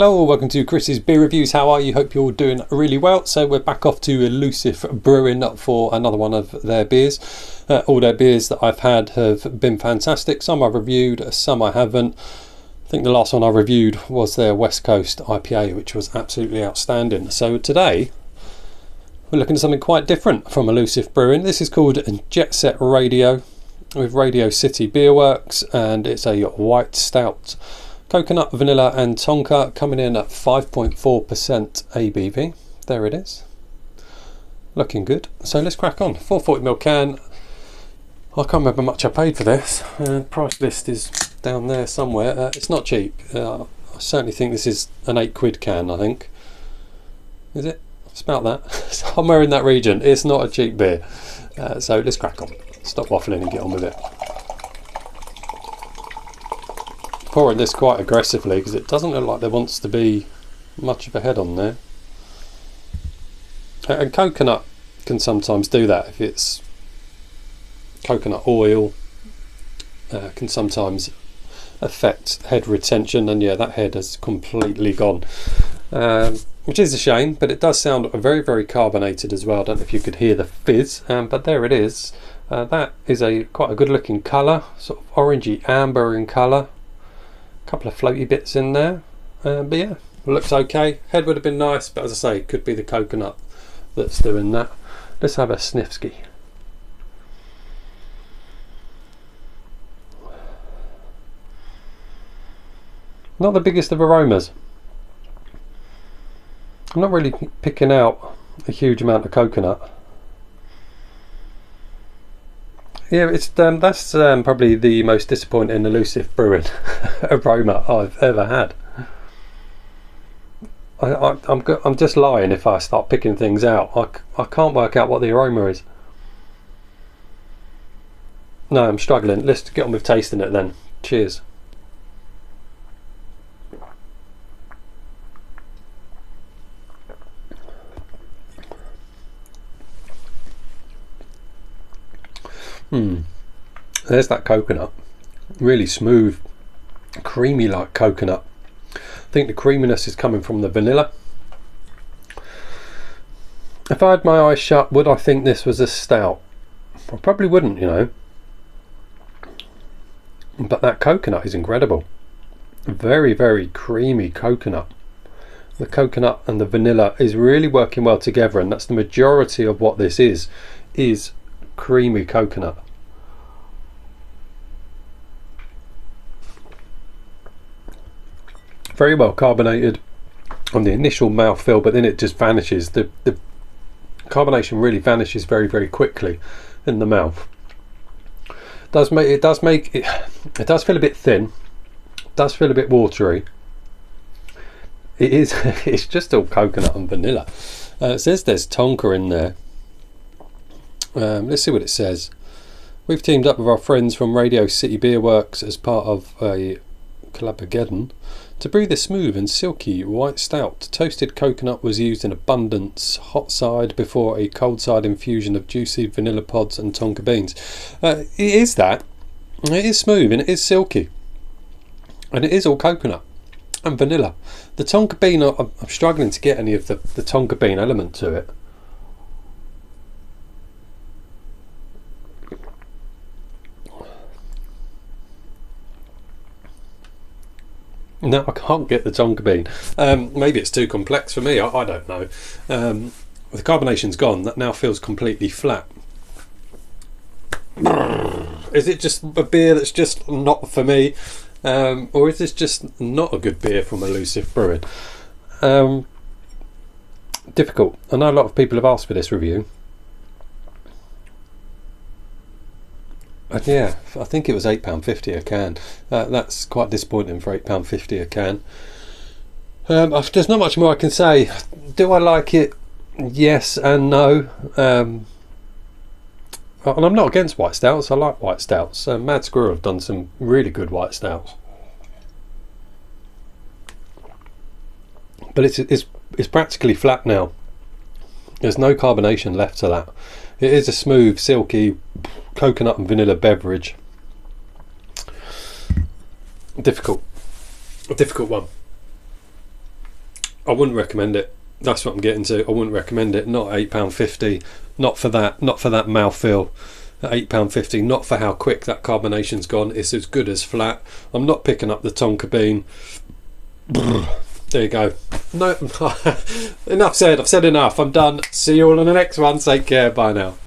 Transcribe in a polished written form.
Hello, welcome to Chris's Beer Reviews. How are you? Hope you're all doing really well. So we're back off to Elusive Brewing for another one of their beers. All their beers that I've had have been fantastic. Some I've reviewed, some I haven't. I think the last one I reviewed was their West Coast IPA, which was absolutely outstanding. So today we're looking at something quite different from Elusive Brewing. This is called Jet Set Radio with Radio City Beer Works, and it's a white stout. Coconut, vanilla and tonka, coming in at 5.4% ABV. There it is. Looking good. So let's crack on. 440ml can. I can't remember much I paid for this. Price list is down there somewhere. It's not cheap. I certainly think this is an £8 can, I think. Is it? It's about that. Somewhere in that region. It's not a cheap beer. So let's crack on. Stop waffling and get on with it. Pouring this quite aggressively because it doesn't look like there wants to be much of a head on there. And coconut can sometimes do that. If it's coconut oil, can sometimes affect head retention, and yeah, that head has completely gone, which is a shame, but it does sound very, very carbonated as well. I don't know if you could hear the fizz, but there it is. That is quite a good looking colour, sort of orangey amber in colour. Couple of floaty bits in there, but yeah, looks okay. Head would have been nice, but as I say, it could be the coconut that's doing that. Let's have a sniffski. Not the biggest of aromas. I'm not really picking out a huge amount of coconut. Yeah, it's that's probably the most disappointing Elusive Brewing aroma I've ever had. I'm just lying if I start picking things out. I can't work out what the aroma is. No, I'm struggling. Let's get on with tasting it then. Cheers. There's that coconut. Really smooth, creamy like coconut. I think the creaminess is coming from the vanilla. If I had my eyes shut, would I think this was a stout? I probably wouldn't, you know. But that coconut is incredible. Very, very creamy coconut. The coconut and the vanilla is really working well together, and that's the majority of what this is creamy coconut. Very well carbonated on the initial mouthfeel, but then it just vanishes. The carbonation really vanishes very, very quickly in the mouth. It does feel a bit thin. It does feel a bit watery. It is. It's just all coconut and vanilla. It says there's tonka in there. Let's see what it says. We've teamed up with our friends from Radio City Beer Works as part of a collaboration to brew the smooth and silky white stout. Toasted coconut was used in abundance, hot side before a cold side infusion of juicy vanilla pods and tonka beans. It is that. It is smooth and it is silky, and it is all coconut and vanilla. The tonka bean, I'm struggling to get any of the tonka bean element to it. No, I can't get the tonka bean. Maybe it's too complex for me. I don't know. The carbonation's gone. That now feels completely flat. Is it just a beer that's just not for me, or is this just not a good beer from Elusive Brewing? Difficult. I know a lot of people have asked for this review. Yeah, I think it was £8.50 a can. That's quite disappointing for £8.50 a can. There's not much more I can say. Do I like it? Yes and no. And I'm not against white stouts. I like white stouts. Mad Squirrel have done some really good white stouts. But it's practically flat now. There's no carbonation left to that. It is a smooth, silky coconut and vanilla beverage. A difficult one. I wouldn't recommend it. That's what I'm getting to. I wouldn't recommend it. Not £8.50. Not for that. Not for that mouthfeel. At £8.50. Not for how quick that carbonation's gone. It's as good as flat. I'm not picking up the Tonka bean. There you go. No, enough said. I've said enough. I'm done. See you all on the next one. Take care. Bye now.